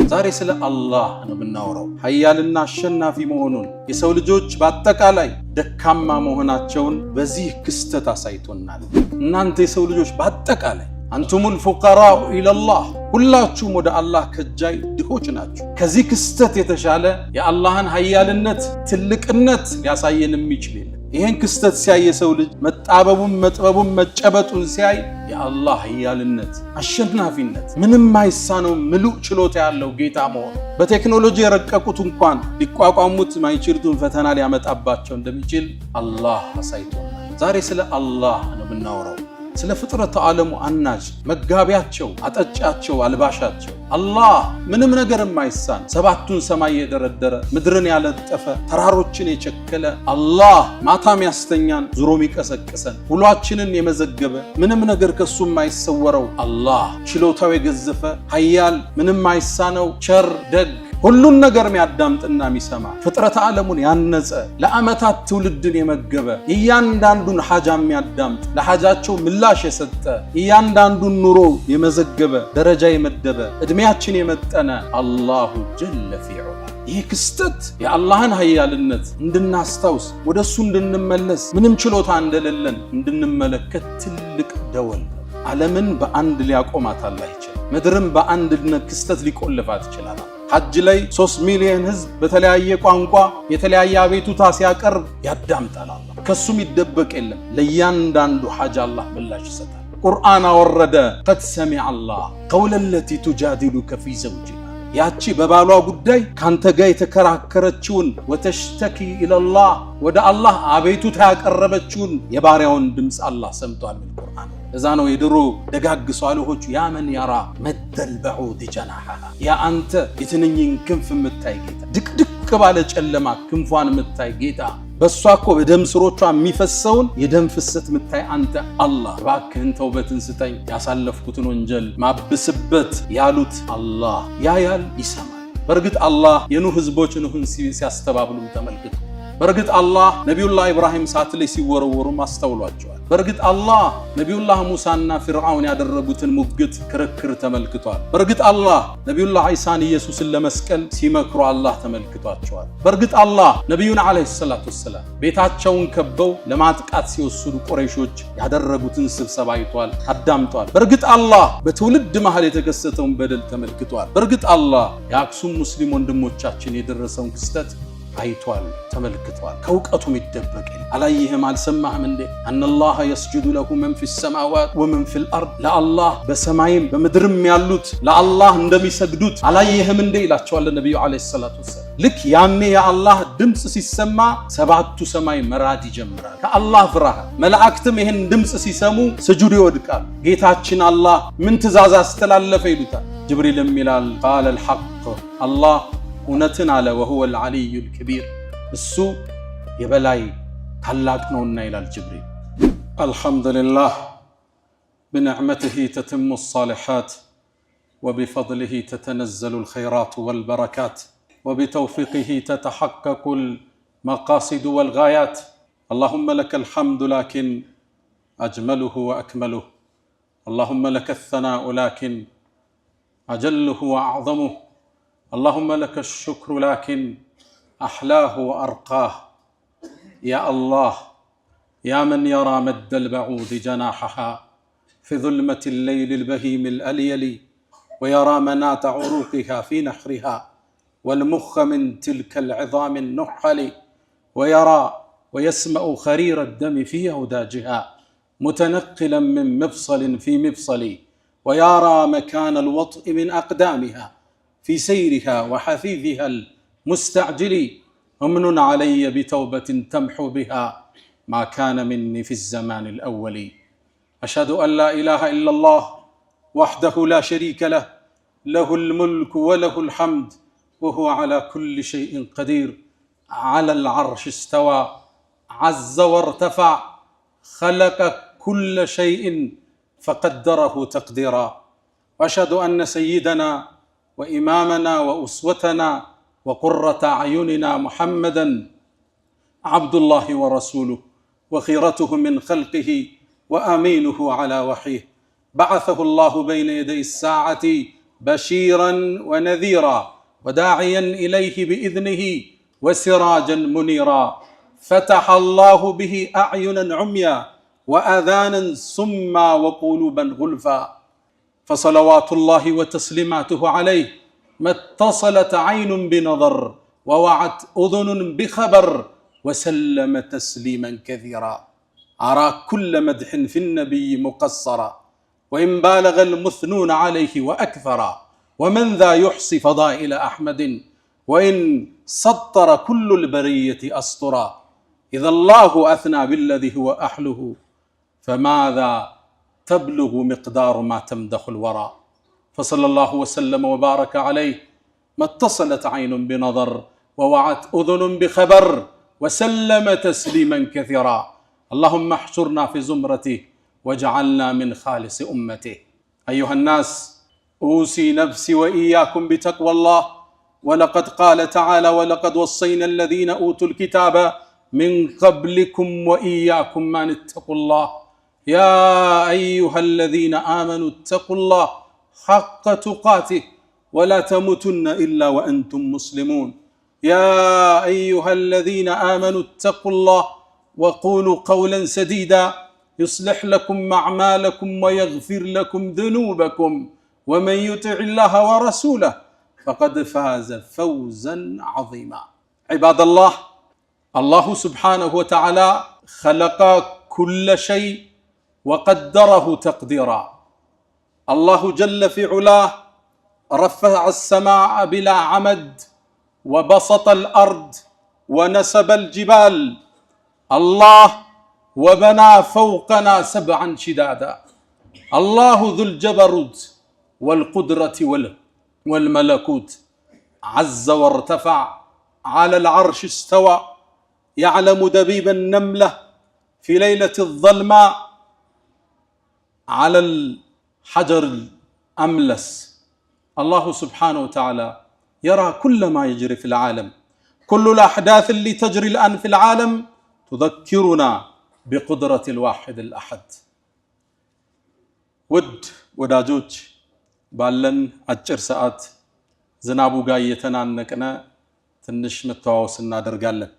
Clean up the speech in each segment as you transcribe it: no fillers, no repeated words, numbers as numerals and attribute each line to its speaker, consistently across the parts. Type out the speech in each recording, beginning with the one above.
Speaker 1: ዛሬ ስለ አላህ ነው የምናወራው። ኃያልና አሸናፊ መሆኑን የሰው ልጆች በአጠቃላይ ደካማ መሆናቸውን በዚህ ክስተት አሳይቶናል። እናንተ የሰው ልጆች በአጠቃላይ አንቱሙል ፉቀራኡ ኢለላህ ሁላችሁም ወደ አላህ ከጃይ ድሆች ናችሁ። ከዚህ ክስተት የተሻለ የአላህን ኃያልነት ትልቅነት ሊያሳየን የሚችል የለም። ይሄን ክስተት ሲያይ የሰው ልጅ መጣበቡን መጥበቡን መጨበጡን ሲያይ የአላህ ኃያልነት አሸናፊነት ምንም ማይሳነው ምሉእ ችሎታ ያለው ጌታ መሆኑ በቴክኖሎጂ የረቀቁት እንኳን ሊቋቋሙት ማይችሉትን ፈተና ሊያመጣባቸው እንደሚችል አላህ አሳይቶናል። ዛሬ ስለ አላህ ነው የምናወራው። ስለ ፍጥረት ዓለሙ አናጅ መጋቢያቸው አጠጫቸው አልባሻቸው አላህ ምንም ነገር የማይሳን ሰባቱን ሰማይ የደረደረ ምድርን ያለጠፈ ተራሮችን የቸከለ አላህ ማታም ያስተኛን ዙሮም ይቀሰቅሰን ሁላችንን የመዘገበ ምንም ነገር ከሱ የማይሰወረው አላህ ችሎታው የገዘፈ ኃያል ምንም ማይሳነው ቸር ደግ ሁሉን ነገር የሚያዳምጥና የሚሰማ ፍጥረት ዓለሙን ያነጸ ለዓመታት ትውልድን የመገበ እያንዳንዱን ሐጃ የሚያዳምጥ ለሐጃቸው ምላሽ የሰጠ እያንዳንዱን ኑሮ የመዘገበ ደረጃ የመደበ እድሜያችን የመጠነ አላሁ ጀለ ፊዑላ። ይህ ክስተት የአላህን ኃያልነት እንድናስታውስ ወደሱ እንድንመለስ ምንም ችሎታ እንደሌለን እንድንመለከት ትልቅ ደወል። ዓለምን በአንድ ሊያቆማት አላህ ይችላል። ምድርን በአንድነት ክስተት ሊቆልፋት ይችላል። ሐጅ ላይ 3 ሚሊዮን ህዝብ በተለያየ ቋንቋ የተለያየ አቤቱታ ሲያቀርብ ያዳምጣል። አላህ ከሱም ይደበቅ የለም። ለእያንዳንዱ ሐጅ አላህ ምላሽ ይሰጣል። ቁርአን አወረደ። ቀድ ሰሚዐ አላህ ቀውለ ለቲ ቱጃዲሉከ ፊ ዘውጂሃ ያቺ በባሏ ጉዳይ ካንተ ጋር የተከራከረችውን ወተሽተኪ ኢለላህ ወደ አላህ አቤቱታ ያቀረበችውን የባሪያውን ድምፅ አላህ ሰምቷል። ቁርአን እዛ ነው የድሮ ደጋግ ሷሊሆቹ ያ መን ያራ መደል በዑድ ጀናሐሃ ያ አንተ የትንኝን ክንፍ የምታይ ጌታ ድቅድቅ ባለ ጨለማ ክንፏን የምታይ ጌታ በሷ እኮ በደም ስሮቿ የሚፈሰውን የደም ፍሰት የምታይ አንተ አላህ እባክህን ተውበትን ስጠኝ ያሳለፍኩትን ወንጀል ማብስበት ያሉት አላህ ያያል ይሰማል። በእርግጥ አላህ የኑህ ህዝቦች ኑህን ሲያስተባብሉ ተመልክቱ። በእርግጥ አላህ ነቢዩላህ ኢብራሂም እሳት ላይ ሲወረወሩ አስተውሏቸዋል። በእርግጥ አላህ ነቢዩላህ ሙሳና ፊርዓውን ያደረጉትን ሙግት ክርክር ተመልክቷል። በእርግጥ አላህ ነቢዩላህ ዒሳን ኢየሱስን ለመስቀል ሲመክሩ አላህ ተመልክቷቸዋል። በእርግጥ አላህ ነቢዩን ዓለይሂ ሰላቱ ወሰላም ቤታቸውን ከበው ለማጥቃት ሲወስዱ ቁረይሾች ያደረጉትን ስብሰባ አይቷል፣ አዳምጧል። በእርግጥ አላህ በትውልድ መሃል የተከሰተውን በደል ተመልክቷል። በእርግጥ አላህ የአክሱም ሙስሊም ወንድሞቻችን የደረሰውን ክስተት አይቷል፣ ተመልክቷል። ከእውቀቱም ይደበቅ አላየህም አልሰማህም እንዴ? አነላህ የስጁዱ ለሁ መን ፊ ሰማዋት ወመን ፊል አርድ ለአላህ በሰማይም በምድርም ያሉት ለአላህ እንደሚሰግዱት አላየህም እንዴ ይላቸዋል ነቢዩ ዓለይሂ ሰላቱ ወሰላም። ልክ ያኔ የአላህ ድምፅ ሲሰማ ሰባቱ ሰማይ መራድ ይጀምራል። ከአላህ ፍርሃት መላእክትም ይህን ድምፅ ሲሰሙ ስጁድ ይወድቃል። ጌታችን አላህ ምን ትእዛዝ አስተላለፈ ይሉታል። ጅብሪልም ይላል ቃለል ሐቅ አላህ እውነትን አለ ወሁወል ዓሊዩል ከቢር እሱ የበላይ ታላቅ ነውና ይላል ጅብሪል። አልሐምዱሊላህ ብንዕመትህ ተትሙ الصالحات وبفضله تتنزل الخيرات والبركات وبتوفيقه تتحقق المقاصد والغايات اللهم لك الحمد لكن أجمله وأكمله اللهم لك الثناء لكن أجله وأعظمه اللهم لك الشكر لكن أحلاه وأرقاه يا الله يا من يرى مد البعوض جناحها في ظلمة الليل البهيم الأليل ويرى منات عروقها في نحرها والمخ من تلك العظام النحل ويرى ويسمع خرير الدم في أوداجها متنقلا من مفصل في مفصل ويرى مكان الوطء من أقدامها في سيرها وحثيثها المستعجل أمن علي بتوبة تمحو بها ما كان مني في الزمان الأول أشهد أن لا إله إلا الله وحده لا شريك له له الملك وله الحمد وهو على كل شيء قدير على العرش استوى عز وارتفع خلق كل شيء فقدره تقديرا وأشهد أن سيدنا وإمامنا وأسوتنا وقرة أعيننا محمدًا عبد الله ورسوله وخيرته من خلقه وأمينه على وحيه بعثه الله بين يدي الساعة بشيرا ونذيرا وداعيا إليه بإذنه وسراجا منيرا فتح الله به أعينا عميا وآذانا صما وقلوبا غلفا فصلوات الله وتسليماته عليه ما اتصلت عين بنظر ووعت أذن بخبر وسلم تسليما كثيرا أرى كل مدح في النبي مقصرا وإن بالغ المثنون عليه وأكثرا ومن ذا يحصي فضائل أحمد وإن سطر كل البرية أسطرا إذا الله أثنى بالذي هو أحله فماذا تبلغ مقدار ما تمدح الورى فصلى الله وسلم وبارك عليه ما اتصلت عين بنظر ووعت أذن بخبر وسلم تسليما كثيرا اللهم احشرنا في زمرته واجعلنا من خالص أمته أيها الناس أوصي نفسي وإياكم بتقوى الله ولقد قال تعالى ولقد وصينا الذين أوتوا الكتاب من قبلكم وإياكم أن اتقوا الله يا أيها الذين آمنوا اتقوا الله حق تقاته ولا تموتن إلا وأنتم مسلمون يا أيها الذين آمنوا اتقوا الله وقولوا قولا سديدا يصلح لكم أعمالكم ويغفر لكم ذنوبكم ومن يطع الله ورسوله فقد فاز فوزا عظيما عباد الله الله سبحانه وتعالى خلق كل شيء وقدره تقديرا الله جل في علاه رفع السماء بلا عمد وبسط الأرض ونسب الجبال الله وبنى فوقنا سبعا شدادا الله ذو الجبروت والقدرة والملكوت عز وارتفع على العرش استوى يعلم دبيب النملة في ليلة الظلماء على الحجر الأملس الله سبحانه وتعالى يرى كل ما يجري في العالم كل الأحداث اللي تجري الآن في العالم تذكرنا بقدرة الواحد الأحد وداجوج ባለን አጭር ሰዓት ዝናቡ ጋር እየተናነቀነ ትንሽ መተዋወስ እናደርጋለን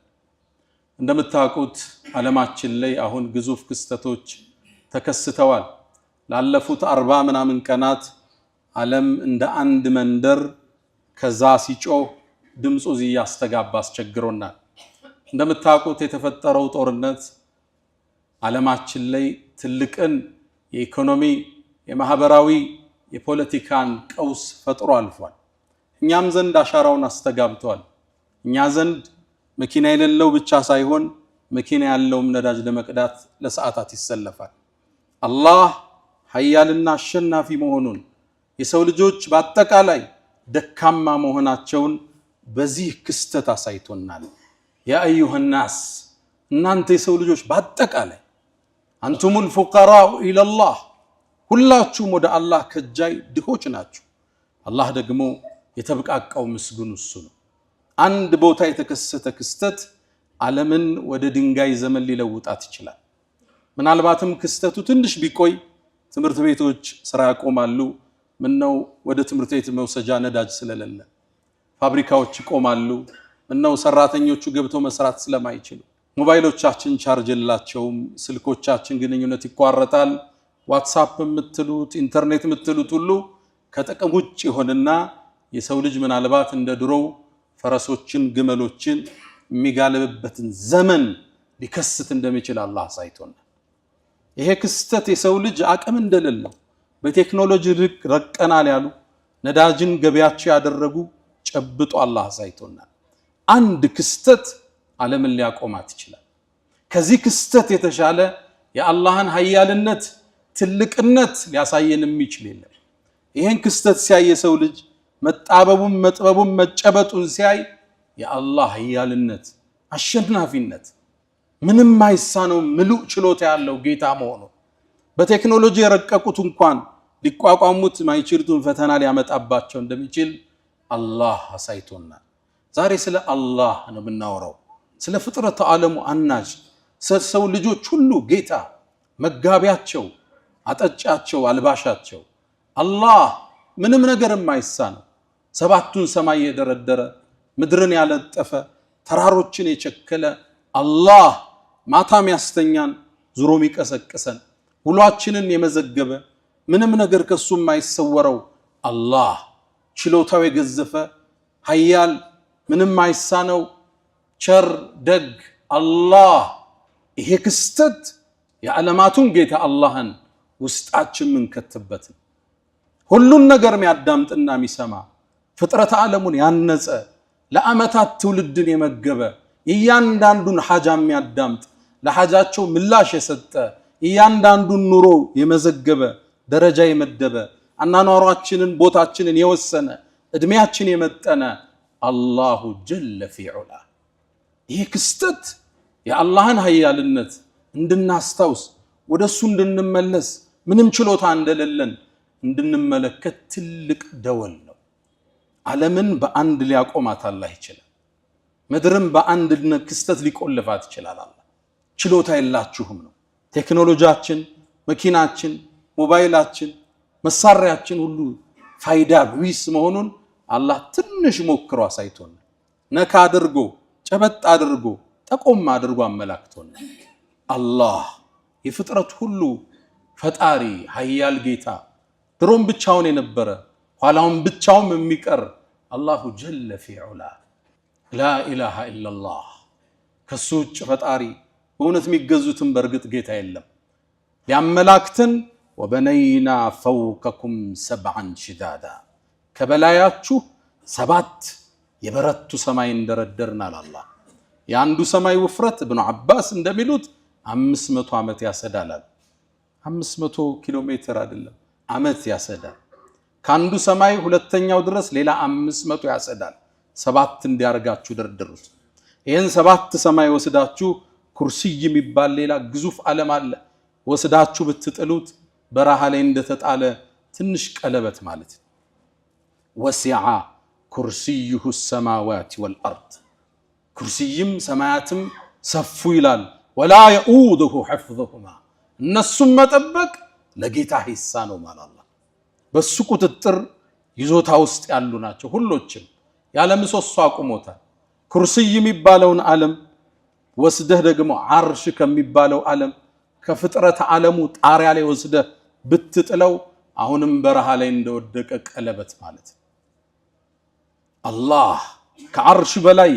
Speaker 1: እንደምታውቁት ዓለማችን ላይ አሁን ግዙፍ ክስተቶች ተከስተዋል ላለፉት 40 ምናምን ቀናት ዓለም እንደ አንድ መንደር ከዛ ሲጮህ ድምጹ ያስተጋባ አስቸግሮናል እንደምታውቁት የተፈጠረው ጦርነት ዓለማችን ላይ ትልቅን የኢኮኖሚ የማህበራዊ የፖለቲካን ቀውስ ፈጥሮ አልፏል እኛም ዘንድ አሻራውን አስተጋብቷል እኛ ዘንድ መኪና የሌለው ብቻ ሳይሆን መኪና ያለውም ነዳጅ ለመቅዳት ለሰዓታት ይሰለፋል አላህ ኃያልና አሸናፊ መሆኑን የሰው ልጆች በአጠቃላይ ደካማ መሆናቸውን በዚህ ክስተት አሳይቶናል ያ አዩሃ الناس እናንተ የሰው ልጆች በአጠቃላይ አንቱሙል ፉቀራኡ ኢለላህ ሁላችሁም ወደ አላህ ከጃይ ድሆች ናችሁ አላህ ደግሞ የተበቃቀው ምስጉን እሱ ነው አንድ ቦታ የተከሰተ ክስተት ዓለምን ወደ ድንጋይ ዘመን ሊለውጣት ይችላል ምናልባትም ክስተቱ ትንሽ ቢቆይ ትምህርት ቤቶች ስራ ያቆማሉ ምነው ወደ ትምህርት ቤት መውሰጃ ነዳጅ ስለሌለ ፋብሪካዎች ይቆማሉ ምነው ሰራተኞቹ ገብተው መስራት ስለማይችሉ ሞባይሎቻችን ቻርጅ የላቸውም ስልኮቻችን ግንኙነት ይቋረጣል ዋትስአፕ የምትሉት ኢንተርኔት የምትሉት ሁሉ ከጥቅም ውጭ ይሆንና የሰው ልጅ ምናልባት እንደ ድሮው ፈረሶችን ግመሎችን የሚጋልብበትን ዘመን ሊከስት እንደሚችል አላህ አሳይቶናል ይሄ ክስተት የሰው ልጅ አቅም እንደሌለው በቴክኖሎጂ ረቀናል ያሉ ነዳጅን ገበያቸው ያደረጉ ጨብጦ አላህ አሳይቶናል አንድ ክስተት ዓለምን ሊያቆማት ይችላል ከዚህ ክስተት የተሻለ የአላህን ኃያልነት ትልቅነት ሊያሳየን የሚችል የለም ይሄን ክስተት ሲያይ የሰው ልጅ መጣበቡን መጥበቡን መጨበጡን ሲያይ የአላህ ኃያልነት አሸናፊነት ምንም ማይሳነው ምሉእ ችሎታ ያለው ጌታ መሆኑ በቴክኖሎጂ የረቀቁት እንኳን ሊቋቋሙት ማይችሉትን ፈተና ሊያመጣባቸው እንደሚችል አላህ አሳይቶናል ዛሬ ስለ አላህ ነው የምናወራው ስለ ፍጥረተ ዓለሙ አናጅ ሰው ልጆች ሁሉ ጌታ መጋቢያቸው አጠጫቸው አልባሻቸው አላህ ምንም ነገር የማይሳነው ሰባቱን ሰማይ የደረደረ ምድርን ያለጠፈ ተራሮችን የቸከለ አላህ ማታም ያስተኛን ዙሮም ይቀሰቅሰን ውሏችንን የመዘገበ ምንም ነገር ከሱ የማይሰወረው አላህ ችሎታው የገዘፈ ኃያል ምንም የማይሳነው ቸር ደግ አላህ ይሄ ክስተት የዓለማቱን ጌታ አላህን ውስጣችን ምንከትበት ሁሉን ነገር የሚያዳምጥና የሚሰማ ፍጥረት ዓለሙን ያነጸ ለአመታት ትውልድን የመገበ እያንዳንዱን ሐጃ የሚያዳምጥ ለሐጃቸው ምላሽ የሰጠ እያንዳንዱን ኑሮ የመዘገበ ደረጃ የመደበ አናኗራችንን ቦታችንን የወሰነ እድሜያችን የመጠነ አላሁ ጀለ ፊዑላ ይህ ክስተት የአላህን ኃያልነት እንድናስታውስ ወደሱ እንድንመለስ ምንም ችሎታ እንደሌለን እንድንመለከት ትልቅ ደወል ነው ዓለምን በአንድ ሊያቆማት አላህ ይችላል ምድርን በአንድ ክስተት ሊቆልፋት ይችላል አላህ ችሎታ የላችሁም ነው ቴክኖሎጂያችን መኪናችን ሞባይላችን መሳሪያችን ሁሉ ፋይዳ ቢስ መሆኑን አላህ ትንሽ ሞክሮ አሳይቶን ነካ አድርጎ ጨበጥ አድርጎ ጠቆም አድርጎ አመላክቶን አላህ የፍጥረት ሁሉ ፈጣሪ ኃያል ጌታ ድሮም ብቻውን የነበረ ኋላውን ብቻውን የሚቀር አላሁ ጀለ ፊዑላ ላ ኢላሃ ኢላላህ ከሱ ውጭ ፈጣሪ በእውነት የሚገዙትን በርግጥ ጌታ የለም ሊያመላክተን ወበነይና ፈውቀኩም ሰብዓን ሽዳዳ ከበላያችሁ ሰባት የበረቱ ሰማይ እንደረደርናል አላህ የአንዱ ሰማይ ውፍረት ኢብኑ አባስ እንደሚሉት 500 ዓመት ያሰዳላል 500 ኪሎ ሜትር አይደለም ዓመት ያሰዳል ካንዱ ሰማይ ሁለተኛው ድረስ ሌላ 500 ያሰዳል ሰባት እንዲያርጋችሁ ደርድሩት ይሄን ሰባት ሰማይ ወስዳችሁ ኩርሲይ የሚባል ሌላ ግዙፍ ዓለም አለ ወስዳችሁ ብትጥሉት በረሃ ላይ እንደተጣለ ትንሽ ቀለበት ማለት ወሲዓ ኩርሲዩሁ السماوات والارض ኩርሲይም ሰማያትም ሰፉ ይላል ወላ يؤوده حفظهما እነሱም መጠበቅ ለጌታ ሂሳ ነው ማለት አላህ በሱ ቁጥጥር ይዞታ ውስጥ ያሉ ናቸው ሁሎችም ያለ ምሰሶ አቁሞታል ኩርሲይ የሚባለውን ዓለም ወስደህ ደግሞ አርሽ ከሚባለው ዓለም ከፍጥረት ዓለሙ ጣሪያ ላይ ወስደህ ብትጥለው አሁንም በረሃ ላይ እንደወደቀ ቀለበት ማለት አላህ ከአርሽ በላይ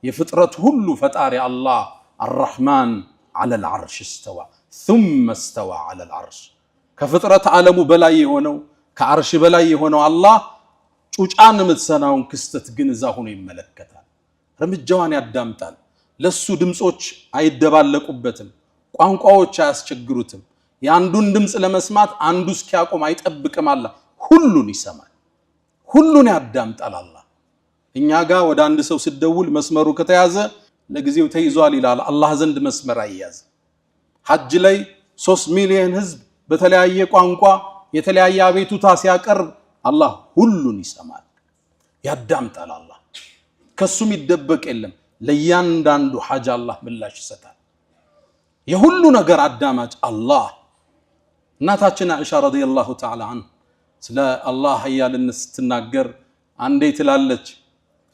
Speaker 1: የፍጥረት ሁሉ ፈጣሪ አላህ الرحمن على العرش استوى ثم استوى على العرش ከፍጥረት ዓለሙ በላይ የሆነው ከአርሽ በላይ የሆነው አላህ ጩጫን ምትሰናውን ክስተት ግን እዛ ሆኖ ይመለከታል እርምጃዋን ያዳምጣል ለሱ ድምጾች አይደባለቁበትም ቋንቋዎች አያስቸግሩትም ያንዱን ድምጽ ለመስማት አንዱ እስኪያቆም አይጠብቅም አላህ ሁሉን ይሰማል ሁሉን ያዳምጣል አላህ እኛ ጋር ወደ አንድ ሰው ሲደውል መስመሩ ከተያዘ ለጊዜው ተይዟል ይላል አላህ ዘንድ መስመር አይያዝ ሐጅ ላይ 3 ሚሊዮን ህዝብ በተለያየ ቋንቋ የተለያየ አቤቱታ ሲያቀርብ አላህ ሁሉን ይሰማል ያዳምጣል አላህ ከሱም ይደበቅ የለም ለያንዳንዱ ሐጅ አላህ ምላሽ ይሰጣል የሁሉ ነገር አዳማጭ አላህ እናታችን አይሻ ረዲየላሁ ተዓላ ዐንሃ ስለ አላህ ኃያልነት ስትናገር አንዴ ትላለች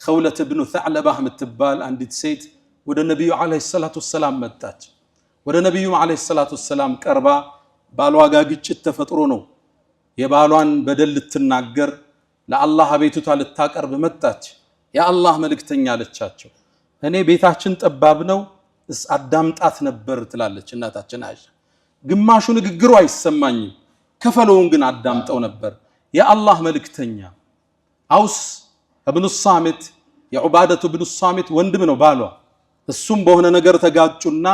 Speaker 1: ኸውለት ኢብኑ ተዕለባህ ምትባል አንዲት ሴት ወደ ነብዩ አለይሂ ሰላቱ ሰላም መጣች ወደ ነብዩ አለይሂ ሰላቱ ሰላም ቀርባ ባሏ ጋር ግጭት ተፈጥሮ ነው የባሏን በደል ልትናገር ለአላህ አቤቱታ ልታቀርብ መጣች ያ አላህ መልእክተኛ አለቻቸው እኔ ቤታችን ጠባብ ነው አዳምጣት ነበር ትላለች እናታችን አይሻ ግማሹ ንግግሩ አይሰማኝም ከፈለውን ግን አዳምጠው ነበር ያ አላህ መልእክተኛ አውስ ኢብኑ ሳሚት የዑባደቱ ኢብኑ ሳሚት ወንድም ነው ባሏ እሱም በሆነ ነገር ተጋጩና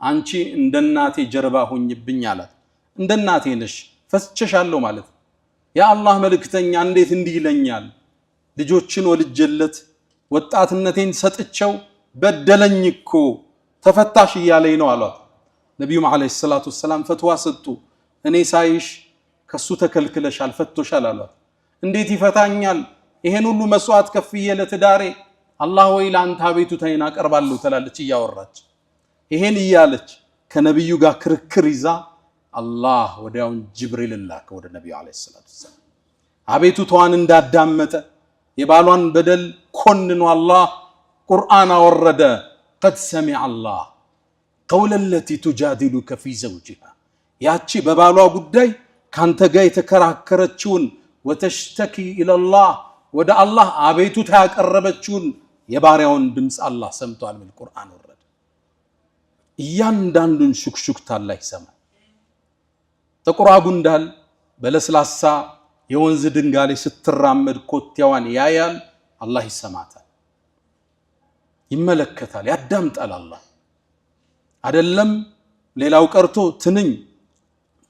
Speaker 1: አንቺ እንደናቴ ጀርባ ሆኝብኝ አላት እንደናቴ ነሽ ፈስቸሻለሁ ማለት ያ አላህ መልእክተኛ እንዴት እንዲህ ይለኛል ልጆችን ወልጀለት ወጣትነቴን ሰጥቸው በደለኝ እኮ ተፈታሽ ይያለኝ ነው አሏት ነብዩ መሐመድ ሰለላሁ ዐለይሂ ወሰለም ፈትዋ ሰጡ እኔ ሳይሽ ከሱ ተከልክለሻል ፈቶሻል አሏት እንዴት ይፈታኛል ይሄን ሁሉ መስዋዕት ከፍዬ ለትዳሬ አላህ ወይ ላንተ አቤቱታዬን አቀርባለሁ ትላለች እያወራች ይሄን ይያለች ከነብዩ ጋር ክርክር ይዛ አላህ ወዲያውን ጅብሪል ላከ ወደ ነብዩ አለይሂ ሰላቱ ወሰለም አቤቱታዋን እንዳዳመጠ የባሏን በደል ኮንኖ አላህ ቁርአን አወረደ። قد سمع الله قول التي تجادلك في زوجها ያቺ በባሏ ጉዳይ ካንተ ጋር የተከራከረችውን وتشتكي الى الله ወደ አላህ አቤቱታ ያቀረበችውን የባሪያውን ድምጽ አላህ ሰምቷል። በቁርአን ወረደ። እያንዳንዱን ሹክሹክታ አላህ ይሰማል። ጥቁር ጉንዳን በለስላሳ የወንዝ ድንጋይ ስትራመድ ኮቴዋን ያያል። አላህ ይሰማታል፣ ይመለከታል፣ ያዳምጣል። አላህ አይደለም ሌላው ቀርቶ ትንኝ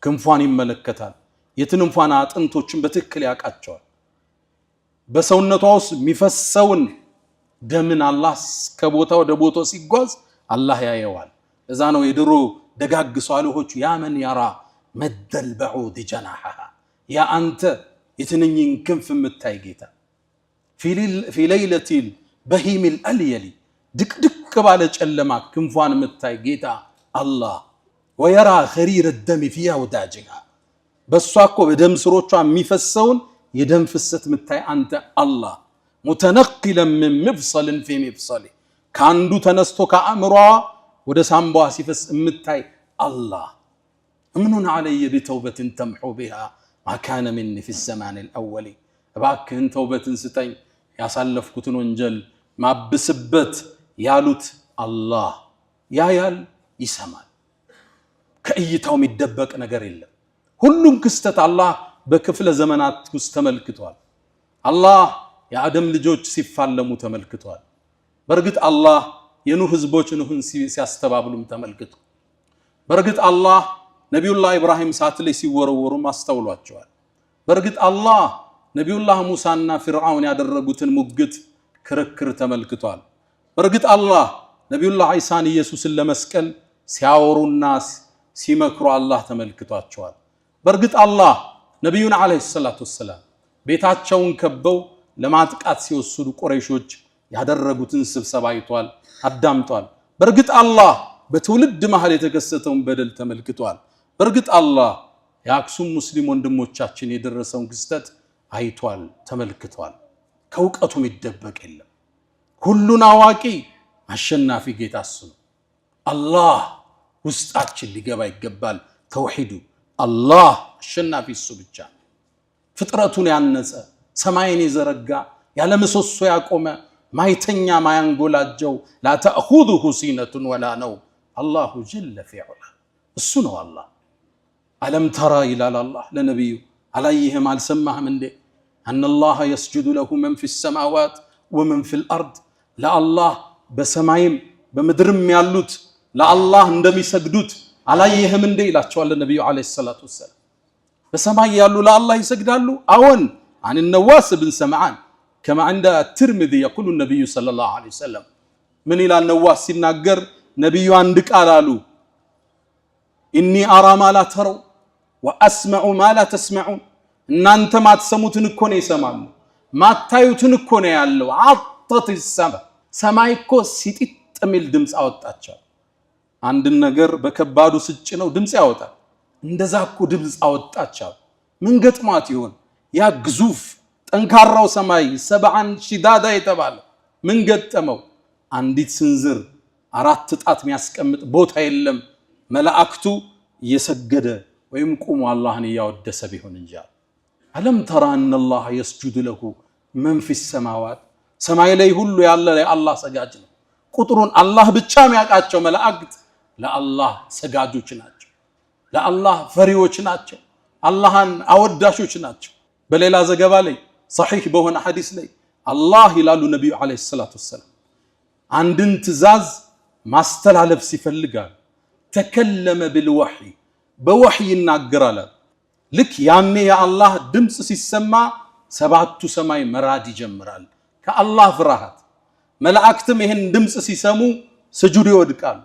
Speaker 1: ክንፏን ይመለከታል። የትንንፏን አጥንቶችን በትክክል ያቃቸዋል። በሰውነቷ ውስጥ የሚፈሰውን ደምን አላህ ከቦታ ወደ ቦታው ሲጓዝ አላህ ያየዋል። እዛ ነው የድሮ ደጋግ ሷሊሆች ያ መን ያራ መደል በዑድ ጀናሐሃ ያ አንተ የትንኝን ክንፍ የምታይ ጌታ ፊ ለይለቲል በሂሚል አልየሊ ድቅድቅ ባለ ጨለማ ክንፏን የምታይ ጌታ አላህ ወየራ ኸሪር الدم في أوداجها በሷ እኮ በደም ስሮቿ የሚፈሰውን የደም ፍሰት የምታይ አንተ አላህ متنقلا من مفصل في مفصل ካንዱ ተነስቶ ከአእምሯ ወደ ሳምባዋ ሲፈስ የምታይ አላህ امنون علي بتوبة تمحو بها ما كان مني في الزمان الأول እባክህን ተውበትን ስጠኝ ያሳለፍኩትን ወንጀል ማብስበት ያሉት አላህ ያያል፣ ይሰማል። ከእይታው የሚደበቅ ነገር የለም። ሁሉም ክስተት አላህ በክፍለ ዘመናት ውስጥ ተመልክቷል። አላህ የአደም ልጆች ሲፋለሙ ተመልክቷል። በርግጥ አላህ የኑህ ህዝቦች ኑህን ሲያስተባብሉም ተመልክቷል። በርግጥ አላህ ነቢዩላህ ኢብራሂም እሳት ላይ ሲወረወሩም አስተውሏቸዋል። በርግጥ አላህ ነቢዩላህ ሙሳና ፊርዓውን ያደረጉትን ሙግት ክርክር ተመልክቷል። በርግጥ አላህ ነቢዩላህ ዒሳን ኢየሱስን ለመስቀል ሲያወሩና ሲመክሩ አላህ ተመልክቷቸዋል። በርግጥ አላህ ነቢዩን ዓለይሂ ሰላቱ ወሰላም ቤታቸውን ከበው ለማጥቃት ሲወስዱ ቁረይሾች ያደረጉትን ስብሰባ አይቷል፣ አዳምጧል። በርግጥ አላህ በትውልድ መሃል የተከሰተውን በደል ተመልክቷል። በርግጥ አላህ የአክሱም ሙስሊም ወንድሞቻችን የደረሰውን ክስተት አይቷል፣ ተመልክቷል። ከእውቀቱ የሚደበቅ የለም። ሁሉን አዋቂ አሸናፊ ጌታ እሱ ነው። አላህ ውስጣችን ሊገባ ይገባል። ተውሂዱ አላህ አሸናፊ እሱ ብቻ። ፍጥረቱን ያነጸ ሰማይን የዘረጋ ያለ ምሰሶ ያቆመ ማይተኛ ማያንጎላጀው ላ ተእኹዙሁ ሲነቱን ወላ ነው አላሁ ጀለ ፊዑላ እሱ ነው አላህ። አለም ተራ ይላል አላህ ለነቢዩ አላየህም አልሰማህም እንዴ አነላህ የስጁዱ ለሁ መን ፊ ሰማዋት ወመን ፊል አርድ ለአላህ በሰማይም በምድርም ያሉት ለአላህ እንደሚሰግዱት አላየህም እንዴ ይላቸዋል ነቢዩ ዓለይሂ ሰላቱ ወሰላም። በሰማይ ያሉ ለአላህ ይሰግዳሉ። አዎን عن النواس بن سمعان كما عند الترمذي يقول النبي صلى الله عليه وسلم من إلى النواس ሲናገር ነብዩ አንድ ቃል አሉ إني أرى ما لا تروا وأسمع ما لا تسمعون እናንተ ማትሰሙትን እኮ ነው ይሰማሉ፣ ማታዩትን እኮ ነው ያለው። عطت السماء ሰማይ እኮ ሲጥጥ የሚል ድምጽ አወጣቸው። አንድ ነገር በከባዱ ስጭ ነው ድምጽ ያወጣል። እንደዛ እኮ ድምጽ አወጣቸው። ምን ገጥሟት ይሆን ያ ግዙፍ ጠንካራው ሰማይ ሰብዓን ሽዳዳ የተባለ ምን ገጠመው? አንዲት ስንዝር አራት ጣት የሚያስቀምጥ ቦታ የለም። መላእክቱ እየሰገደ ወይም ቁሙ አላህን እያወደሰ ቢሆን እንጂ አለም ተራ አነላህ የስጁዱ ለሁ መን ፊ ሰማዋት ሰማይ ላይ ሁሉ ያለ ለአላህ ሰጋጅ ነው። ቁጥሩን አላህ ብቻ የሚያውቃቸው መላእክት ለአላህ ሰጋጆች ናቸው፣ ለአላህ ፈሪዎች ናቸው፣ አላህን አወዳሾች ናቸው። በሌላ ዘገባ ላይ ሰሒህ በሆነ ሐዲስ ላይ አላህ ይላሉ ነቢዩ ዓለይሂ ሰላቱ ወሰላም አንድን ትእዛዝ ማስተላለፍ ሲፈልጋል ተከለመ بالوحي በወህይ ይናገራል። ልክ ያኔ የአላህ ድምጽ ሲሰማ ሰባቱ ሰማይ መራድ ይጀምራል ከአላህ ፍርሃት። መላእክትም ይሄን ድምጽ ሲሰሙ ስጁድ ይወድቃሉ።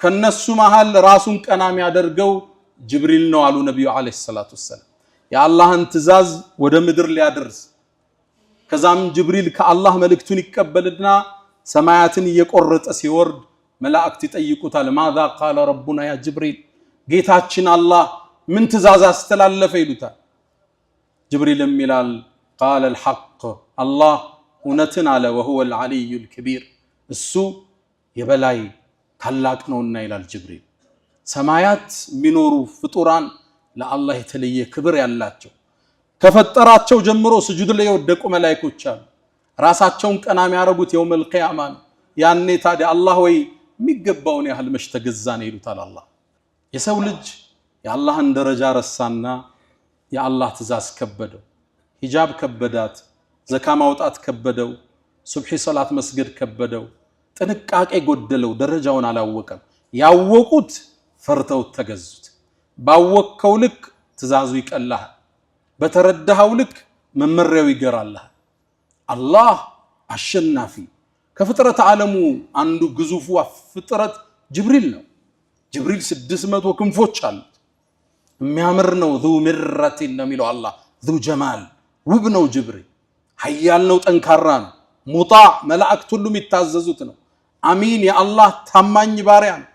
Speaker 1: ከነሱ መሃል ራሱን ቀና የሚያደርገው ጅብሪል ነው አሉ ነቢዩ ዓለይሂ ሰላቱ ወሰላም የአላህን ትእዛዝ ወደ ምድር ሊያደርስ። ከዛም ጅብሪል ከአላህ መልእክቱን ይቀበልና ሰማያትን እየቆረጠ ሲወርድ መላእክት ይጠይቁታል ማዛ ቃለ ረቡና ያ ጅብሪል ጌታችን አላህ ምን ትእዛዝ አስተላለፈ ይሉታል። ጅብሪልም ይላል ቃለ አልሐቅ አላህ እውነትን አለ ወሁወ አልዓሊዩ አልከቢር እሱ የበላይ ታላቅ ነውና ይላል ጅብሪል። ሰማያት የሚኖሩ ፍጡራን ለአላህ የተለየ ክብር ያላቸው ከፈጠራቸው ጀምሮ ስጁድ ላይ የወደቁ መላእክቶች አሉ። ራሳቸውን ቀና የሚያደርጉት የውመል ቂያማ ነው። ያኔ ታዲያ አላህ ወይ የሚገባውን ያህል መች ተገዛን ይሉታል አላህ። የሰው ልጅ የአላህን ደረጃ ረሳና የአላህ ትእዛዝ ከበደው። ሂጃብ ከበዳት፣ ዘካ ማውጣት ከበደው፣ ሱብሒ ሰላት መስገድ ከበደው፣ ጥንቃቄ ጎደለው፣ ደረጃውን አላወቀም። ያወቁት ፈርተው ተገዙት። ባወቅከው ልክ ትእዛዙ ይቀላል፣ በተረዳኸው ልክ መመሪያው ይገራልሃል። አላህ አሸናፊ ከፍጥረት ዓለሙ አንዱ ግዙፉ ፍጥረት ጅብሪል ነው። ጅብሪል 600 ክንፎች አሉት። የሚያምር ነው። ذو مرة ነው የሚለው አላህ። ذو جمال ውብ ነው ጅብሪል። ኃያል ነው፣ ጠንካራ ነው። ሙጣዕ መላእክት ሁሉ የሚታዘዙት ነው። አሚን የአላህ ታማኝ ባሪያ ነው።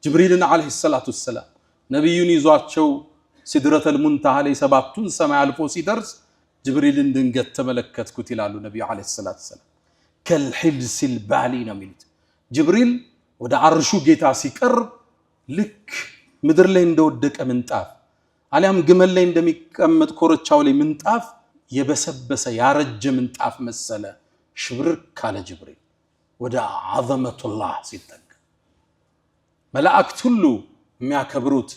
Speaker 1: ጅብሪልን ዓለይሂ ሰላቱ ወሰላም ነቢዩን ይዟቸው ሲድረተል ሙንተሃ ላይ 7ቱን ሰማይ አልፎ ሲደርስ ጅብሪልን ድንገት ተመለከትኩት ይላሉ ነቢዩ ዓለይሂ ሰላቱ ወሰላም። ከልሒብሲል ባሊ ነው የሚሉት። ጅብሪል ወደ አርሹ ጌታ ሲቀርብ ልክ ምድር ላይ እንደወደቀ ምንጣፍ አሊያም ግመል ላይ እንደሚቀመጥ ኮረቻው ላይ ምንጣፍ የበሰበሰ ያረጀ ምንጣፍ መሰለ። ሽብርክ ካለ ጅብሪል ወደ ዐዘመቱላህ ሲጠጋ መላእክት ሁሉ የሚያከብሩት፣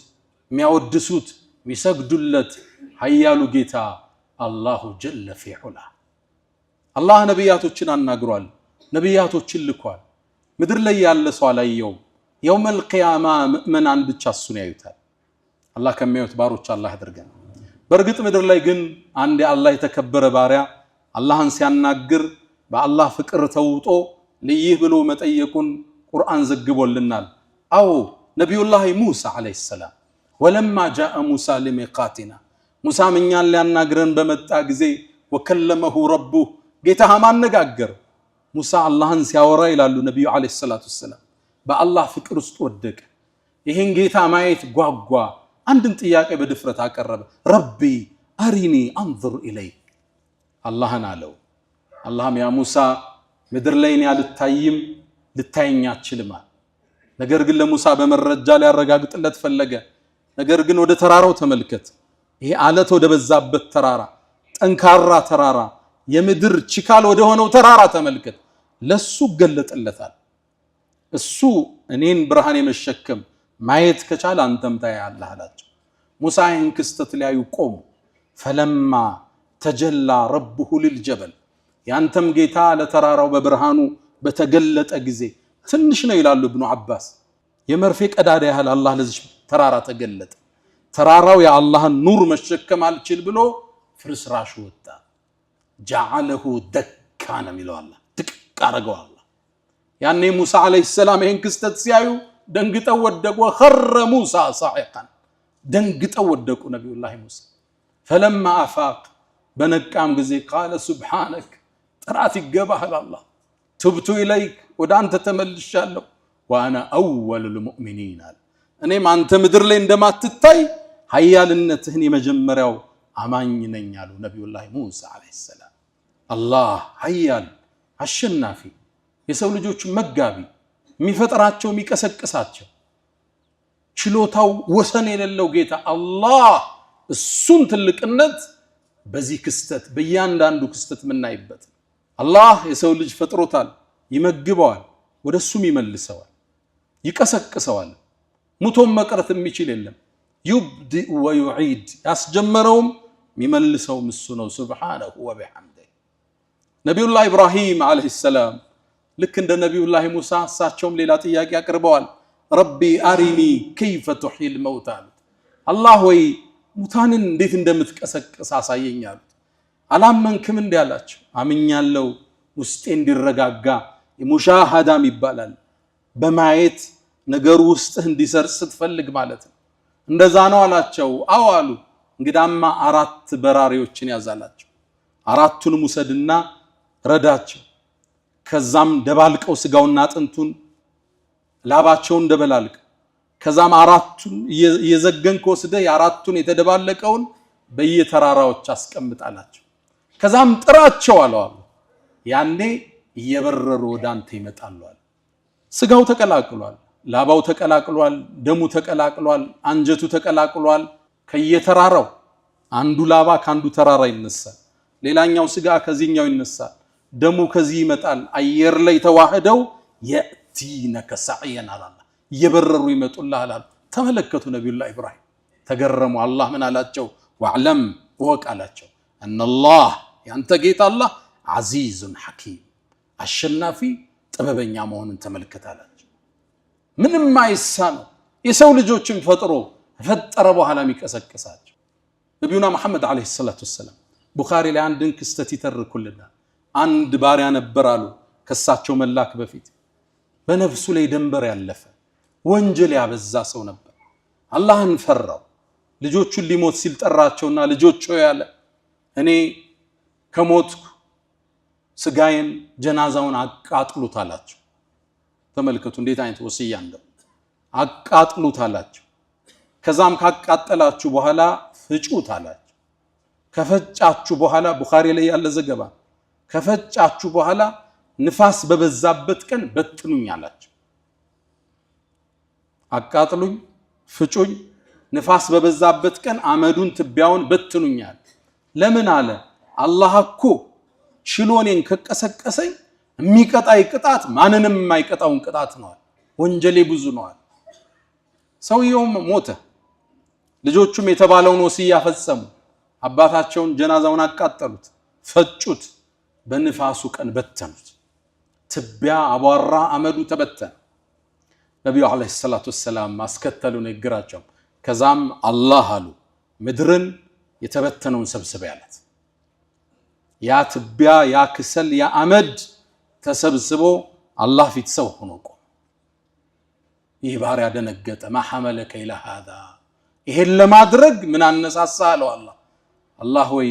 Speaker 1: የሚያወድሱት፣ የሚሰግዱለት ኃያሉ ጌታ አላሁ ጀለ ፊ ዑላ። አላህ ነቢያቶችን አናግሯል፣ ነቢያቶችን ልኳል። ምድር ላይ ያለ ሰው አላየውም። የውመል ቂያማ ምእመናን ብቻ እሱን ያዩታል። አላህ ከሚያዩት ባሮች አላህ ያድርገን። በእርግጥ ምድር ላይ ግን አንድ የአላህ የተከበረ ባሪያ አላህን ሲያናግር በአላህ ፍቅር ተውጦ ልይህ ብሎ መጠየቁን ቁርአን ዘግቦልናል። አዎ ነቢዩላህ ሙሳ ዓለይሂ ሰላም ወለማ ጃአ ሙሳ ሊሚቃቲና ሙሳም እኛን ሊያናግረን በመጣ ጊዜ ወከለመሁ ረቡህ ጌታህ አነጋገር። ሙሳ አላህን ሲያወራ ይላሉ ነቢዩ ዓለይሂ ሰላቱ ወሰላም በአላህ ፍቅር ውስጥ ወደቀ። ይህን ጌታ ማየት ጓጓ። አንድን ጥያቄ በድፍረት አቀረበ። ረቢ አሪኒ አንظር ኢለይክ አላህን አለው። አላህም ያ ሙሳ ምድር ላይ እኔ አልታይም ልታየኝ አትችልም። ነገር ግን ለሙሳ በመረጃ ሊያረጋግጥለት ፈለገ። ነገር ግን ወደ ተራራው ተመልከት። ይሄ አለት ወደ በዛበት ተራራ፣ ጠንካራ ተራራ፣ የምድር ችካል ወደ ሆነው ተራራ ተመልከት። ለሱ ገለጠለታል። እሱ እኔን ብርሃን የመሸከም ማየት ከቻለ አንተም ታያለህ አላቸው። ሙሳ ይህን ክስተት ሊያዩ ቆሙ። ፈለማ ተጀላ ረብሁ ሊልጀበል ያንተም ጌታ ለተራራው በብርሃኑ በተገለጠ ጊዜ ትንሽ ነው ይላሉ ኢብኑ አባስ። የመርፌ ቀዳዳ ያህል አላህ ለዚህ ተራራ ተገለጠ። ተራራው የአላህን ኑር መሸከም አልችል ብሎ ፍርስራሹ ወጣ። ጀዐለሁ ደካ ነው የሚለው አላህ። ድቅቅ አደረገው አላህ። ያኔ ሙሳ ዓለይሂ ሰላም ይህን ክስተት ሲያዩ ደንግጠው ወደቁ። ወኸረ ሙሳ ሳዒቀን ደንግጠው ወደቁ ነቢዩላህ ሙሳ። ፈለማ አፋቅ በነቃም ጊዜ ቃለ ሱብሓነክ ጥራት ይገባሃል አላህ ቱብቱ ኢለይክ ወደ አንተ ተመልሻለሁ ወአና አወሉል ሙእሚኒን አለ። እኔም አንተ ምድር ላይ እንደማትታይ ኃያልነትህን የመጀመሪያው አማኝ ነኝ አሉ ነቢዩላህ ሙሳ ዓለይሂ ሰላም። አላህ ኃያል አሸናፊ፣ የሰው ልጆች መጋቢ፣ የሚፈጥራቸው የሚቀሰቅሳቸው፣ ችሎታው ወሰን የሌለው ጌታ አላህ እሱን ትልቅነት በዚህ ክስተት በእያንዳንዱ ክስተት የምናይበት። አላህ የሰው ልጅ ፈጥሮታል፣ ይመግበዋል፣ ወደሱም ይመልሰዋል፣ ይቀሰቅሰዋል። ሙቶም መቅረት የሚችል የለም። ዩብዲእ ወዩዒድ ያስጀመረውም የሚመልሰውም እሱ ነው ሱብሓነሁ ወቢሐምዲህ። ነቢዩላህ ኢብራሂም ዓለይሂ ሰላም ልክ እንደ ነቢዩላህ ሙሳ እሳቸውም ሌላ ጥያቄ አቅርበዋል። ረቢ አሪኒ ከይፈ ቱሕይል መውታ አሉት። አላህ ወይ ሙታንን እንዴት እንደምትቀሰቅስ አሳየኝ አሉት። አላመንክም እንዲህ አላቸው። አምኛለሁ፣ ውስጤ እንዲረጋጋ ሙሻሃዳም ይባላል። በማየት ነገሩ ውስጥህ እንዲሰርጽ ስትፈልግ ማለት ነው። እንደዛ ነው አላቸው። አዎ አሉ። እንግዳማ 4 በራሪዎችን ያዛላቸው። 4ቱንም ውሰድና ረዳቸው። ከዛም ደባልቀው ስጋውና አጥንቱን ላባቸውን ደበላልቅ። ከዛም 4ቱን እየዘገንክ ወስደህ የ4ቱን የተደባለቀውን በየተራራዎች አስቀምጣላቸው ከዛም ጥራቸው አለው ያኔ እየበረሩ ወዳንተ ይመጣሉ አለ ስጋው ተቀላቅሏል ላባው ተቀላቅሏል ደሙ ተቀላቅሏል አንጀቱ ተቀላቅሏል ከየተራራው አንዱ ላባ ካንዱ ተራራ ይነሳል ሌላኛው ስጋ ከዚህኛው ይነሳል ደሙ ከዚህ ይመጣል አየር ላይ ተዋህደው የቲነከ ሰዓየን አላህ እየበረሩ ይመጡልሃል አለ ተመለከቱ ነብዩላህ ኢብራሂም ተገረሙ አላህ ምን አላቸው ወዕለም ወቃላቸው አነላህ ያንተ ጌታ አላህ አዚዙን ሐኪም አሸናፊ ጥበበኛ መሆኑን ተመልከታላችሁ ምንም አይሳነው የሰው ልጆችን ፈጥሮ ፈጠረ በኋላ የሚቀሰቅሳቸው ነብዩና መሐመድ አለይሂ ሰላቱ ወሰለም ቡኻሪ ላይ አንድን ክስተት ይተርኩልናል አንድ ባሪያ ነበር አሉ ከሳቸው መላክ በፊት በነፍሱ ላይ ደንበር ያለፈ ወንጀል ያበዛ ሰው ነበር አላህን ፈራው ልጆቹን ሊሞት ሲል ጠራቸውና ልጆቹ ያለ እኔ ከሞትኩ ስጋዬን ጀናዛውን አቃጥሉት አላቸው ተመልከቱ እንዴት አይነት ወሲያ እንደው አቃጥሉት አላቸው ከዛም ካቃጠላችሁ በኋላ ፍጩት አላቸው ከፈጫችሁ በኋላ ቡኻሪ ላይ ያለ ዘገባ ከፈጫችሁ በኋላ ንፋስ በበዛበት ቀን በትኑኝ አላቸው አቃጥሉኝ ፍጩኝ ንፋስ በበዛበት ቀን አመዱን ትቢያውን በትኑኛል ለምን አለ አላህ እኮ ችሎኔን ከቀሰቀሰኝ የሚቀጣይ ቅጣት ማንንም የማይቀጣውን ቅጣት ነው ወንጀሌ ብዙ ነው ሰውየውም ሞተ ልጆቹም የተባለውን ወሲያ ፈጸሙ አባታቸውን ጀናዛውን አቃጠሉት ፈጩት በንፋሱ ቀን በተኑት ትቢያ አቧራ አመዱ ተበተነ ነብዩ አለይሂ ሰላቱ ወሰለም አስከተሉ ንግራቸው ከዛም አላህ አሉ ምድርን የተበተነውን ሰብስበ ያለት ያ ትቢያ ያ ክሰል ያ አመድ ተሰብስቦ አላህ ፊት ሰው ሆኖ ቆመ ይህ ባሪያ ደነገጠ ማሐመለከ ኢላ هذا ይሄን ለማድረግ ምን አነሳሳ አለው አላህ ወይ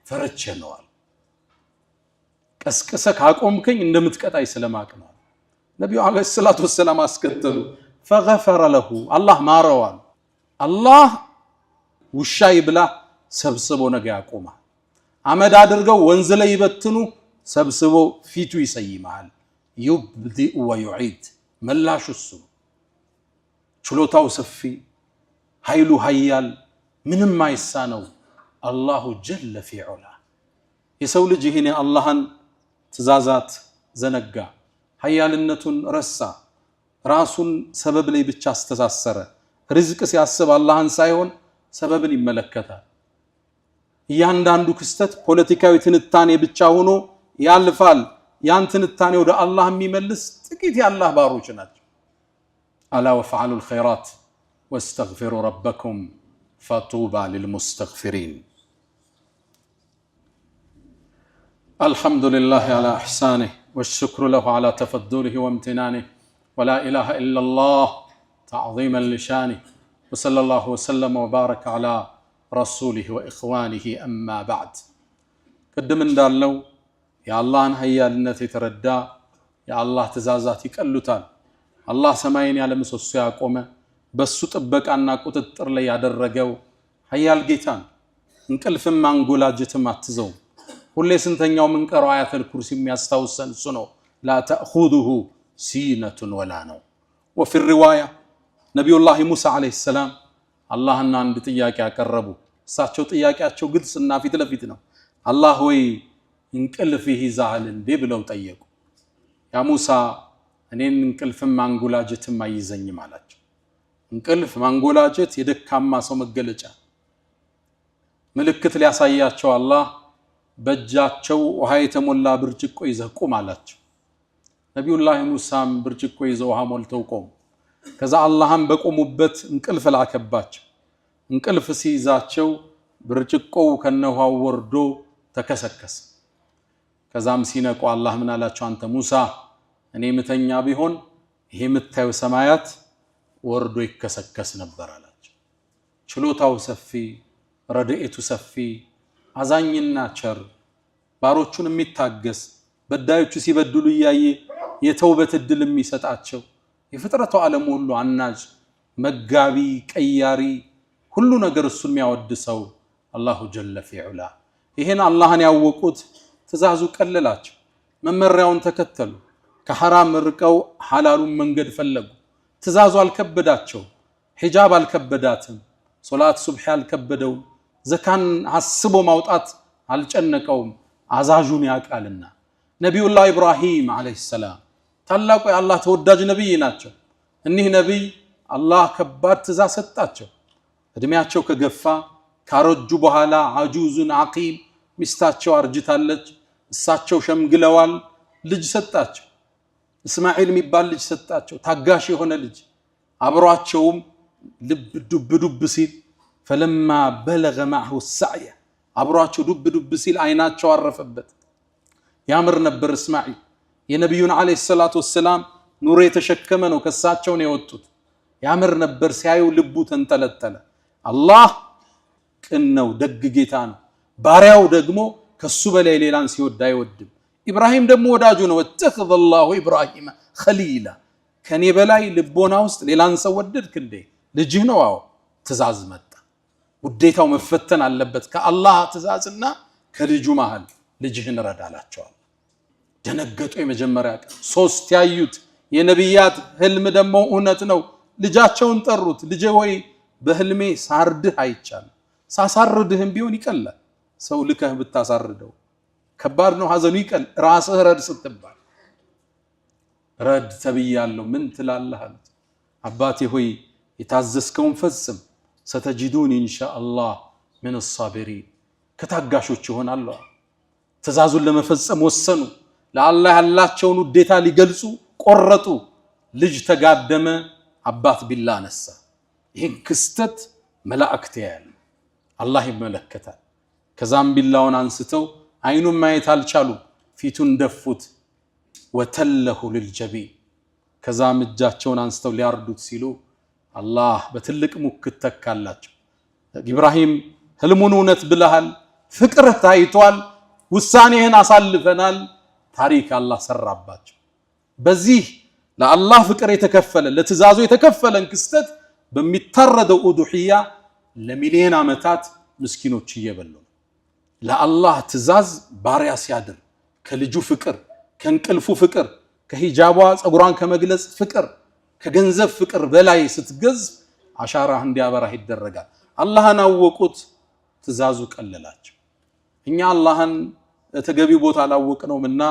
Speaker 1: ፈርቼ ነው አለ ቀስቀሰ ካቆምከኝ እንደምትቀጣይ ስለማቅ ነው ነብዩ አለይሂ ሰላቱ ወሰለም አስከተሉ فغفر له አላህ ማረዋል አላህ ውሻ ይብላ ሰብስቦ ነገ ያቆማል አመድ አድርገው ወንዝ ላይ ይበትኑ ሰብስቦ ፊቱ ይሰይማል يبدئ ويعيد መላሹ እሱ ችሎታው ሰፊ ኃይሉ ኃያል ምንም አይሳነው አላሁ ጀለ في علا የሰው ልጅ ይሄን አላህን ትእዛዛት ዘነጋ ኃያልነቱን ረሳ ራሱን ሰበብ ላይ ብቻ አስተሳሰረ ርዝቅ ሲያስብ አላህን ሳይሆን ሰበብን ይመለከታል እያንዳንዱ ክስተት ፖለቲካዊ ትንታኔ ብቻ ሆኖ ያልፋል ያን ትንታኔ ወደ አላህ የሚመልስ ጥቂት የአላህ ባሮች ናቸው አላ ወፈዓሉ الخيرات واستغفروا ربكم فطوبى للمستغفرين الحمد لله على إحسانه والشكر له على تفضله وامتنانه ولا إله إلا الله تعظيما لشانه وصلى الله وسلم وبارك على رسوله وإخوانه أما بعد قدم እንዳለው የአላህን ኃያልነት የተረዳ የአላህ ትእዛዛት ይቀሉታል አላህ ሰማይን ያለ ምሰሶ ያቆመ በሱ ጥበቃና ቁጥጥር ላይ ያደረገው ኃያል ጌታን እንቅልፍም አንጎላጅትም አትዘው ሁሌ ስንተኛው ምንቀረው አያተል ኩርሲ የሚያስታውሰን እሱ ነው لا تأخذه سينة ولا نوم وفي الرواية نبي الله موسى عليه السلام አላህና አንድ ጥያቄ ያቀረቡ እሳቸው ጥያቄያቸው ግልጽና ፊት ለፊት ነው አላህ ወይ እንቅልፍ ይይዛል እንዴ ብለው ጠየቁ ያ ሙሳ እኔን እንቅልፍም ማንጎላጀትም አይዘኝም አላቸው እንቅልፍ ማንጎላጀት የደካማ ሰው መገለጫ ምልክት ሊያሳያቸው አላህ በእጃቸው ውሃ የተሞላ ብርጭቆ ይዘው ቁም አላቸው ነብዩላህ ሙሳም ብርጭቆ ይዘው ውሃ ሞልተው ቆሙ ከዛ አላህም በቆሙበት እንቅልፍ ላከባቸው እንቅልፍ ሲይዛቸው ብርጭቆው ከነውሃው ወርዶ ተከሰከሰ ከዛም ሲነቁ አላህ ምን አላቸው አንተ ሙሳ እኔ ምተኛ ቢሆን ይሄ ምታዩ ሰማያት ወርዶ ይከሰከስ ነበር አላቸው ችሎታው ሰፊ ረድኤቱ ሰፊ አዛኝና ቸር ባሮቹን የሚታገስ በዳዮቹ ሲበድሉ ያየ የተውበት እድል የሚሰጣቸው የፍጥረቱ ዓለም ሁሉ አናጅ መጋቢ ቀያሪ ሁሉ ነገር እሱን የሚያወድሰው አላሁ ጀለ ፊዑላ። ይሄን አላህን ያወቁት ትእዛዙ ቀለላቸው፣ መመሪያውን ተከተሉ፣ ከሐራም ርቀው ሐላሉን መንገድ ፈለጉ። ትእዛዙ አልከበዳቸው፣ ሒጃብ አልከበዳትም፣ ሶላት ሱብሒ አልከበደውም፣ ዘካን አስቦ ማውጣት አልጨነቀውም፣ አዛዡን ያውቃልና። ነቢዩላህ ኢብራሂም ዓለይሂ ሰላም ታላቁ የአላህ ተወዳጅ ነቢይ ናቸው። እኒህ ነቢይ አላህ ከባድ ትእዛዝ ሰጣቸው። እድሜያቸው ከገፋ ካረጁ በኋላ አጁዙን አቂም፣ ሚስታቸው አርጅታለች፣ እሳቸው ሸምግለዋል፣ ልጅ ሰጣቸው። እስማኤል የሚባል ልጅ ሰጣቸው፣ ታጋሽ የሆነ ልጅ። አብሯቸውም ልብ ዱብ ዱብ ሲል ፈለማ በለገ ማዕሁ ሰዕየ፣ አብሯቸው ዱብ ዱብ ሲል አይናቸው አረፈበት። ያምር ነበር እስማኤል። የነቢዩን ዓለይሂ ሰላቱ ወሰላም ኑር የተሸከመ ነው፣ ከሳቸው ነው የወጡት። ያምር ነበር ሲያዩ ልቡ ተንጠለጠለ። አላህ ቅን ነው፣ ደግ ጌታ ነው። ባሪያው ደግሞ ከሱ በላይ ሌላን ሲወድ አይወድም። ኢብራሂም ደግሞ ወዳጁ ነው። ወተኸዘ አላሁ ኢብራሂመ ኸሊላ፣ ከኔ በላይ ልቦና ውስጥ ሌላን ሰው ወደድክ እንዴ? ልጅህ ነው። አዎ ትእዛዝ መጣ። ውዴታው መፈተን አለበት። ከአላህ ትእዛዝና ከልጁ መሃል ልጅህን ረዳላቸዋል። ደነገጡ። የመጀመሪያ ቀን ሶስት ያዩት የነቢያት ህልም ደግሞ እውነት ነው። ልጃቸውን ጠሩት። ልጄ ወይ በህልሜ ሳርድህ አይቻልም። ሳሳርድህም ቢሆን ይቀላል። ሰው ልከህ ብታሳርደው ከባድ ነው፣ ሐዘኑ ይቀል። ራስህ ረድ ስትባል ረድ ተብያለሁ ምን ትላለህ አሉት። አባቴ ሆይ የታዘዝከውን ፈጽም፣ ሰተጂዱን ኢንሻአላህ ምን الصابرين፣ ከታጋሾች ይሆናለሁ። ትእዛዙን ለመፈጸም ወሰኑ። ለአላህ ያላቸውን ውዴታ ሊገልጹ ቆረጡ። ልጅ ተጋደመ፣ አባት ቢላ ነሳ። ይህን ክስተት መላእክት ያያሉ፣ አላህ ይመለከታል። ከዛም ቢላውን አንስተው አይኑን ማየት አልቻሉም፣ ፊቱን ደፉት። ወተለሁ ልልጀቢን፣ ከዛም እጃቸውን አንስተው ሊያርዱት ሲሉ አላህ በትልቅ ሙክት ተካላቸው። ኢብራሂም ህልሙን እውነት ብለሃል፣ ፍቅርህ ታይቷል፣ ውሳኔህን አሳልፈናል። ታሪክ አላህ ሰራባቸው። በዚህ ለአላህ ፍቅር የተከፈለ ለትእዛዙ የተከፈለን ክስተት በሚታረደው ኡዱህያ ለሚሊዮን ዓመታት ምስኪኖች እየበሉ ነው። ለአላህ ትእዛዝ ባሪያ ሲያድር ከልጁ ፍቅር፣ ከእንቅልፉ ፍቅር፣ ከሂጃቧ ፀጉሯን ከመግለጽ ፍቅር፣ ከገንዘብ ፍቅር በላይ ስትገዝ አሻራህ እንዲያበራህ ይደረጋል። አላህን አወቁት፣ ትእዛዙ ቀለላቸው። እኛ አላህን ተገቢው ቦታ አላወቅነውምና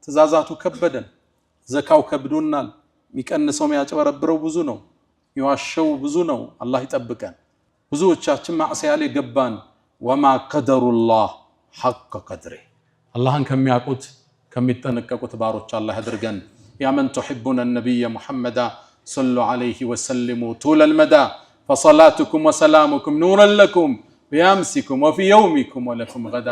Speaker 1: ትእዛዛቱ ከበደን። ዘካው ከብዶናል። የሚቀንሰው የሚያጨበረብረው ብዙ ነው፣ የሚዋሸው ብዙ ነው። አላህ ይጠብቀን። ብዙዎቻችን ማዕሲያ ላይ ገባን። ወማ ቀደሩላህ ሐቀ ቀድሬ፣ አላህን ከሚያውቁት ከሚጠነቀቁት ባሮች አላህ ያድርገን። ያ መን ቱሒቡነ ነቢየ ሙሐመዳ ሰሉ ዐለይሂ ወሰሊሙ ጡለል መዳ ፈሰላቱኩም ወሰላሙኩም ኑረን ለኩም ቢአምሲኩም ወፊ የውሚኩም ወለኩም ገዳ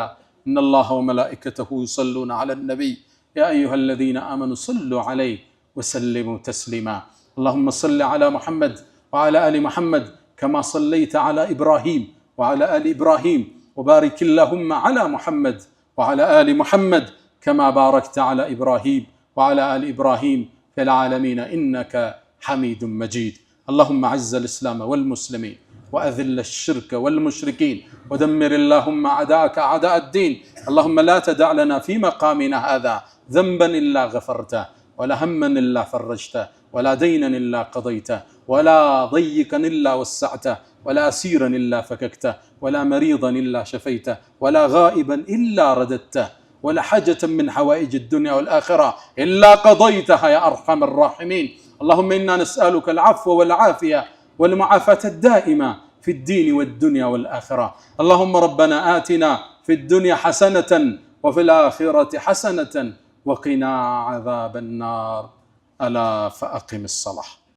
Speaker 1: إن الله وملائكته يصلون على النبي يا أيها الذين آمنوا صلوا عليه وسلموا تسليما اللهم صل على محمد وعلى آل محمد كما صليت على إبراهيم وعلى آل إبراهيم وبارك اللهم على محمد وعلى آل محمد كما باركت على إبراهيم وعلى آل إبراهيم في العالمين إنك حميد مجيد اللهم أعز الإسلام والمسلمين وأذل الشرك والمشركين ودمر اللهم أعداءك أعداء الدين اللهم لا تدع لنا في مقامنا هذا ذنبا إلا غفرته ولا هما إلا فرجته ولا دينا إلا قضيته ولا ضيقا إلا وسعته ولا أسيرا إلا فككته ولا مريضا إلا شفيته ولا غائبا إلا رددته ولا حاجة من حوائج الدنيا والآخرة إلا قضيتها يا أرحم الراحمين اللهم إنا نسألك العفو والعافية والمعافاة الدائمة في الدين والدنيا والآخرة اللهم ربنا آتنا في الدنيا حسنة وفي الآخرة حسنة وقنا عذاب النار ألا فأقم الصلاة.